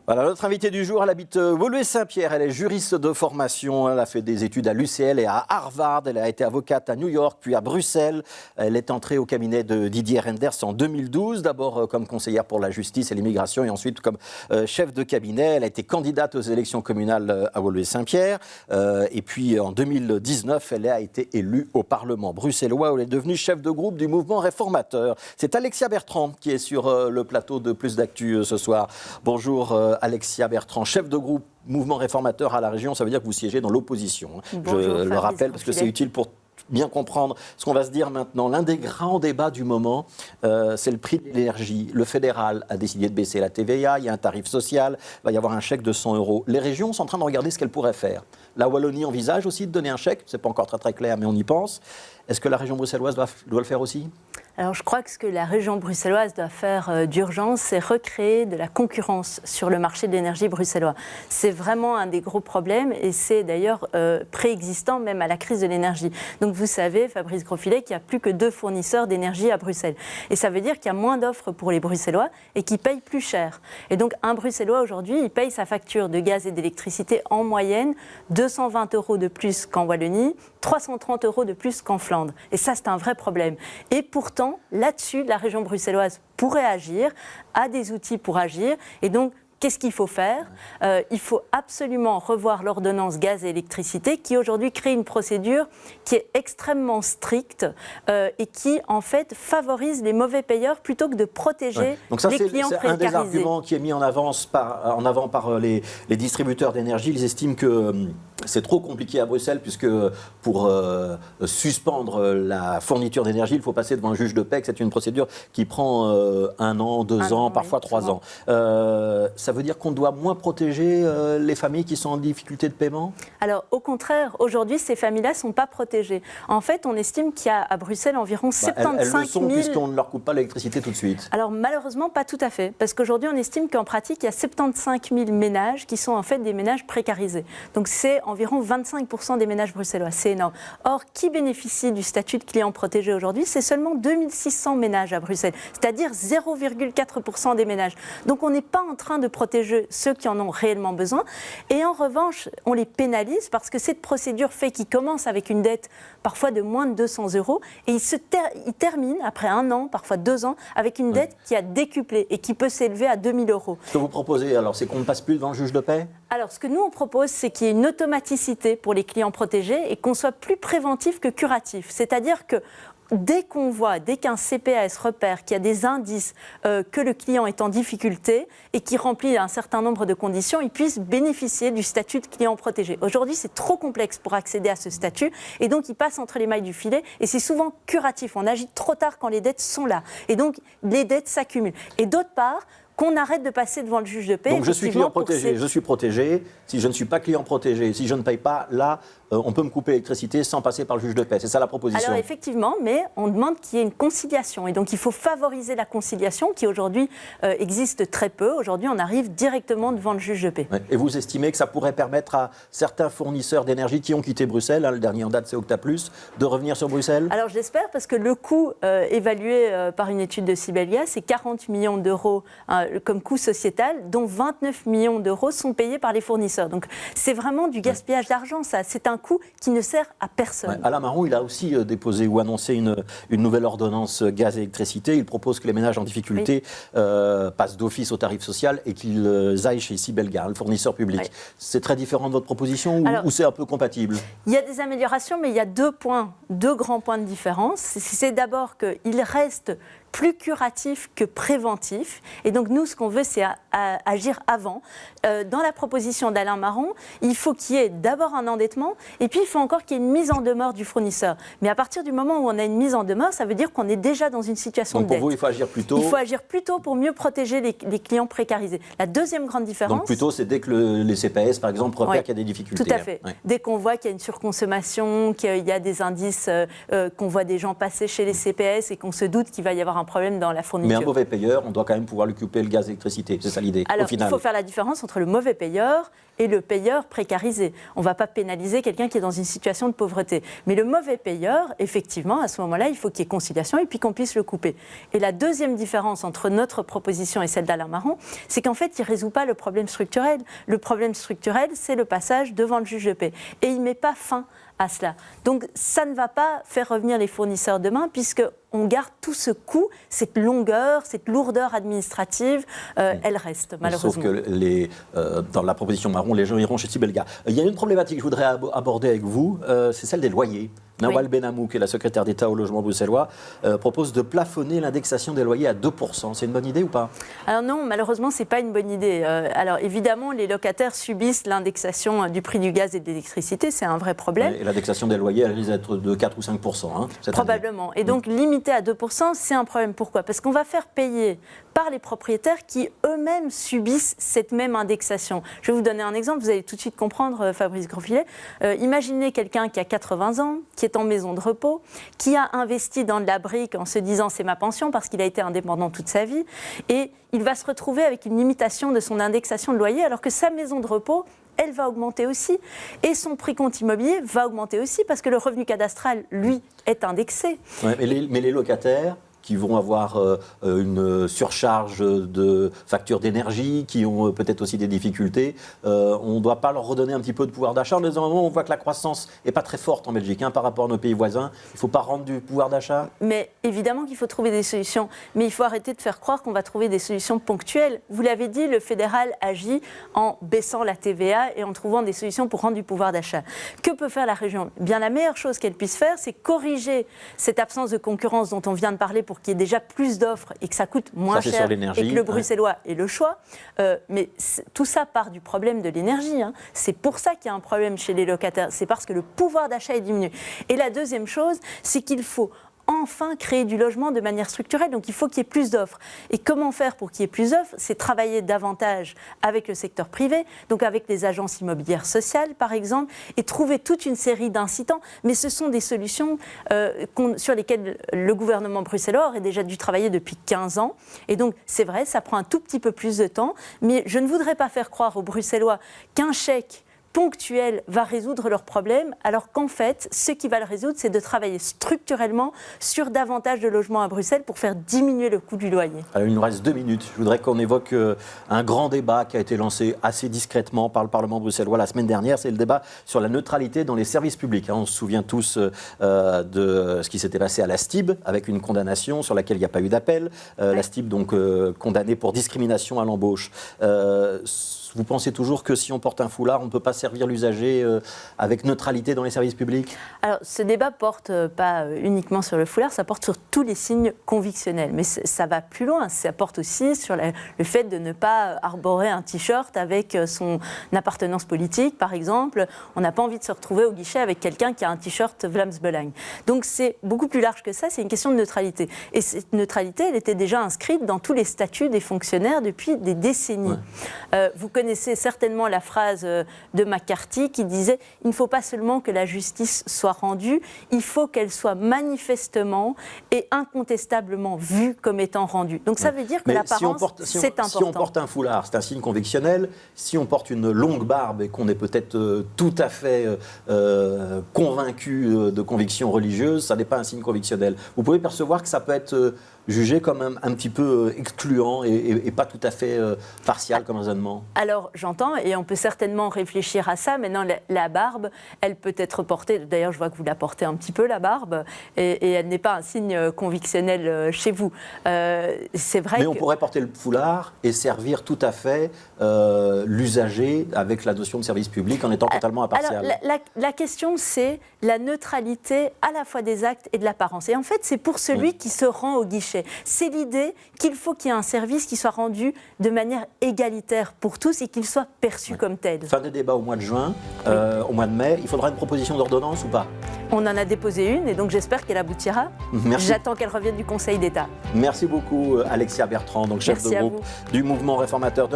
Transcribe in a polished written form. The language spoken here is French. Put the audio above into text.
Voilà, notre invitée du jour, elle habite Woluwe-Saint-Pierre, elle est juriste de formation, elle a fait des études à l'UCL et à Harvard, elle a été avocate à New York, puis à Bruxelles. Elle est entrée au cabinet de Didier Reynders en 2012, d'abord comme conseillère pour la justice et l'immigration et ensuite comme chef de cabinet. Elle a été candidate aux élections communales à Woluwe-Saint-Pierre et puis en 2019, elle a été élue au Parlement bruxellois où elle est devenue chef de groupe du mouvement réformateur. C'est Alexia Bertrand qui est sur le plateau de Plus d'Actu ce soir. Bonjour Alexia Bertrand, chef de groupe Mouvement réformateur à la région, ça veut dire que vous siégez dans l'opposition. Bonjour, je le rappelle parce que c'est utile pour bien comprendre ce qu'on va se dire maintenant. L'un des grands débats du moment, c'est le prix de l'énergie. Le fédéral a décidé de baisser la TVA, il y a un tarif social, il va y avoir un chèque de 100 €. Les régions sont en train de regarder ce qu'elles pourraient faire. La Wallonie envisage aussi de donner un chèque, ce n'est pas encore très clair, mais on y pense. Est-ce que la région bruxelloise doit le faire aussi ? Alors je crois que ce que la région bruxelloise doit faire d'urgence, c'est recréer de la concurrence sur le marché de l'énergie bruxellois. C'est vraiment un des gros problèmes et c'est d'ailleurs préexistant même à la crise de l'énergie. Donc vous savez, Fabrice Grosfilet, qu'il n'y a plus que 2 fournisseurs d'énergie à Bruxelles. Et ça veut dire qu'il y a moins d'offres pour les Bruxellois et qu'ils payent plus cher. Et donc un Bruxellois aujourd'hui, il paye sa facture de gaz et d'électricité en moyenne 220 € de plus qu'en Wallonie, 330 € de plus qu'en Flandre. Et ça, c'est un vrai problème. Et pourtant, là-dessus, la région bruxelloise pourrait agir, a des outils pour agir. Et donc, qu'est-ce qu'il faut faire ? Il faut absolument revoir l'ordonnance gaz et électricité qui aujourd'hui crée une procédure qui est extrêmement stricte et qui en fait favorise les mauvais payeurs plutôt que de protéger les clients précarisés. C'est un des arguments qui est mis en avant par les distributeurs d'énergie. Ils estiment que c'est trop compliqué à Bruxelles puisque pour suspendre la fourniture d'énergie, il faut passer devant un juge de paix. C'est une procédure qui prend 1 an, 2 ans, parfois 3 ans. Ça veut dire qu'on doit moins protéger les familles qui sont en difficulté de paiement ? Alors, au contraire, aujourd'hui, ces familles-là ne sont pas protégées. En fait, on estime qu'il y a à Bruxelles environ 75 000... Elles le sont puisqu'on ne leur coupe pas l'électricité tout de suite. Alors, malheureusement, pas tout à fait. Parce qu'aujourd'hui, on estime qu'en pratique, il y a 75 000 ménages qui sont en fait des ménages précarisés. Donc, c'est environ 25% des ménages bruxellois. C'est énorme. Or, qui bénéficie du statut de client protégé aujourd'hui ? C'est seulement 2600 ménages à Bruxelles, c'est-à-dire 0,4% des ménages. Donc, on n'est pas en train de protéger ceux qui en ont réellement besoin. Et en revanche, on les pénalise parce que cette procédure fait qu'ils commencent avec une dette parfois de moins de 200 € et ils terminent après 1 an, parfois 2 ans, avec une dette qui a décuplé et qui peut s'élever à 2000 €. Ce que vous proposez, alors, c'est qu'on ne passe plus devant le juge de paix ? Alors, ce que nous, on propose, c'est qu'il y ait une automaticité pour les clients protégés et qu'on soit plus préventif que curatif. C'est-à-dire que dès qu'un CPAS repère qu'il y a des indices que le client est en difficulté et qui remplit un certain nombre de conditions, il puisse bénéficier du statut de client protégé. Aujourd'hui, c'est trop complexe pour accéder à ce statut et donc il passe entre les mailles du filet et c'est souvent curatif. On agit trop tard quand les dettes sont là et donc les dettes s'accumulent. Et d'autre part, qu'on arrête de passer devant le juge de paix. Donc je suis client protégé, je suis protégé. Si je ne suis pas client protégé, si je ne paye pas, là, on peut me couper l'électricité sans passer par le juge de paix. C'est ça la proposition. Alors effectivement, mais on demande qu'il y ait une conciliation. Et donc il faut favoriser la conciliation qui aujourd'hui existe très peu. Aujourd'hui, on arrive directement devant le juge de paix. Ouais. Et vous estimez que ça pourrait permettre à certains fournisseurs d'énergie qui ont quitté Bruxelles, le dernier en date c'est Octaplus, de revenir sur Bruxelles ? Alors j'espère parce que le coût évalué par une étude de Sibelia, c'est 40 millions d'euros comme coût sociétal, dont 29 millions d'euros sont payés par les fournisseurs. Donc c'est vraiment du gaspillage d'argent, ça. C'est un coût qui ne sert à personne. Ouais. Alain Marron, il a aussi déposé ou annoncé une nouvelle ordonnance gaz et électricité. Il propose que les ménages en difficulté passent d'office au tarif social et qu'ils aillent chez Sibelga, le fournisseur public. Oui. C'est très différent de votre proposition ou c'est un peu compatible ? Il y a des améliorations, mais il y a 2 grands points de différence. C'est d'abord qu'il reste plus curatif que préventif. Et donc, nous, ce qu'on veut, c'est agir avant. Dans la proposition d'Alain Marron, il faut qu'il y ait d'abord un endettement, et puis il faut encore qu'il y ait une mise en demeure du fournisseur. Mais à partir du moment où on a une mise en demeure, ça veut dire qu'on est déjà dans une situation de dette. Donc pour vous, il faut agir plus tôt ? Il faut agir plus tôt pour mieux protéger les clients précarisés. La deuxième grande différence... Donc plus tôt, c'est dès que les CPS, par exemple, repèrent qu'il y a des difficultés. Tout à fait. Dès qu'on voit qu'il y a une surconsommation, qu'il y a des indices, qu'on voit des gens passer chez les CPS et qu'on se doute qu'il va y avoir un un problème dans la Mais fourniture. un mauvais payeur, on doit quand même pouvoir lui couper le gaz et l'électricité. C'est ça l'idée, Alors, au final. il faut faire la différence entre le mauvais payeur et le payeur précarisé. On ne va pas pénaliser quelqu'un qui est dans une situation de pauvreté. Mais le mauvais payeur, effectivement, à ce moment-là, il faut qu'il y ait conciliation et puis qu'on puisse le couper. Et la deuxième différence entre notre proposition et celle d'Alain Marron, c'est qu'en fait, il ne résout pas le problème structurel. Le problème structurel, c'est le passage devant le juge de paix. Et il ne met pas fin à cela. Donc, ça ne va pas faire revenir les fournisseurs demain, puisqu'on garde tout ce coût, cette longueur, cette lourdeur administrative, elle reste, malheureusement. Sauf que dans la proposition Marron, les gens iront chez Sibelga. Il y a une problématique que je voudrais aborder avec vous, c'est celle des loyers. Nawal Benamou, qui est la secrétaire d'État au logement bruxellois, propose de plafonner l'indexation des loyers à 2%. C'est une bonne idée ou pas? Alors non, malheureusement, ce n'est pas une bonne idée. Alors évidemment, les locataires subissent l'indexation du prix du gaz et de l'électricité, c'est un vrai problème. Et l'indexation des loyers, elle risque d'être de 4 ou 5%. Probablement. Et donc, limiter à 2%, c'est un problème. Pourquoi? Parce qu'on va faire payer par les propriétaires qui eux-mêmes subissent cette même indexation. Je vais vous donner un exemple, vous allez tout de suite comprendre, Fabrice Grosfilet. Imaginez quelqu'un qui a 80 ans, qui est en maison de repos, qui a investi dans de la brique en se disant c'est ma pension parce qu'il a été indépendant toute sa vie, et il va se retrouver avec une limitation de son indexation de loyer alors que sa maison de repos, elle va augmenter aussi. Et son prix compte immobilier va augmenter aussi parce que le revenu cadastral, lui, est indexé. Ouais, mais les locataires qui vont avoir une surcharge de factures d'énergie, qui ont peut-être aussi des difficultés. On ne doit pas leur redonner un petit peu de pouvoir d'achat. On voit que la croissance n'est pas très forte en Belgique par rapport à nos pays voisins. Il ne faut pas rendre du pouvoir d'achat. Mais évidemment qu'il faut trouver des solutions. Mais il faut arrêter de faire croire qu'on va trouver des solutions ponctuelles. Vous l'avez dit, le fédéral agit en baissant la TVA et en trouvant des solutions pour rendre du pouvoir d'achat. Que peut faire la région? Bien, la meilleure chose qu'elle puisse faire, c'est corriger cette absence de concurrence dont on vient de parler pour qu'il y ait déjà plus d'offres et que ça coûte moins cher et que le bruxellois ait le choix. Mais tout ça part du problème de l'énergie. C'est pour ça qu'il y a un problème chez les locataires. C'est parce que le pouvoir d'achat est diminué. Et la deuxième chose, c'est qu'il faut enfin créer du logement de manière structurelle. Donc il faut qu'il y ait plus d'offres. Et comment faire pour qu'il y ait plus d'offres? C'est travailler davantage avec le secteur privé, donc avec les agences immobilières sociales par exemple, et trouver toute une série d'incitants. Mais ce sont des solutions sur lesquelles le gouvernement bruxellois aurait déjà dû travailler depuis 15 ans. Et donc c'est vrai, ça prend un tout petit peu plus de temps, mais je ne voudrais pas faire croire aux Bruxellois qu'un chèque ponctuel va résoudre leurs problèmes, alors qu'en fait, ce qui va le résoudre, c'est de travailler structurellement sur davantage de logements à Bruxelles pour faire diminuer le coût du loyer. Alors, il nous reste 2 minutes. Je voudrais qu'on évoque un grand débat qui a été lancé assez discrètement par le Parlement bruxellois la semaine dernière. C'est le débat sur la neutralité dans les services publics. On se souvient tous de ce qui s'était passé à la STIB, avec une condamnation sur laquelle il n'y a pas eu d'appel. La STIB, donc, condamnée pour discrimination à l'embauche. Vous pensez toujours que si on porte un foulard, on ne peut pas servir l'usager avec neutralité dans les services publics? Alors, ce débat porte pas uniquement sur le foulard, ça porte sur tous les signes convictionnels. Mais ça va plus loin. Ça porte aussi sur le fait de ne pas arborer un t-shirt avec son appartenance politique, par exemple. On n'a pas envie de se retrouver au guichet avec quelqu'un qui a un t-shirt Vlaams Belang. Donc, c'est beaucoup plus large que ça. C'est une question de neutralité. Et cette neutralité, elle était déjà inscrite dans tous les statuts des fonctionnaires depuis des décennies. Ouais. Vous connaissez certainement la phrase de McCarthy qui disait « Il ne faut pas seulement que la justice soit rendue, il faut qu'elle soit manifestement et incontestablement vue comme étant rendue. » Donc ça veut dire que l'apparence, c'est important. Si on porte un foulard, c'est un signe convictionnel. Si on porte une longue barbe et qu'on est peut-être tout à fait convaincu de convictions religieuses, ça n'est pas un signe convictionnel. Vous pouvez percevoir que ça peut être jugé comme un petit peu excluant et pas tout à fait partial comme raisonnement. Alors j'entends et on peut certainement réfléchir à ça. Maintenant la barbe, elle peut être portée, d'ailleurs je vois que vous la portez un petit peu la barbe, et elle n'est pas un signe convictionnel chez vous. C'est vrai. Mais on pourrait porter le foulard et servir tout à fait l'usager avec la notion de service public en étant totalement impartial. Alors la question c'est la neutralité à la fois des actes et de l'apparence. Et en fait c'est pour celui qui se rend au guichet. C'est l'idée qu'il faut qu'il y ait un service qui soit rendu de manière égalitaire pour tous et qu'il soit perçu comme tel. Fin des débats au mois de juin, au mois de mai. Il faudra une proposition d'ordonnance ou pas? On en a déposé une et donc j'espère qu'elle aboutira. Merci. J'attends qu'elle revienne du Conseil d'État. Merci beaucoup Alexia Bertrand, donc chef de groupe du mouvement réformateur.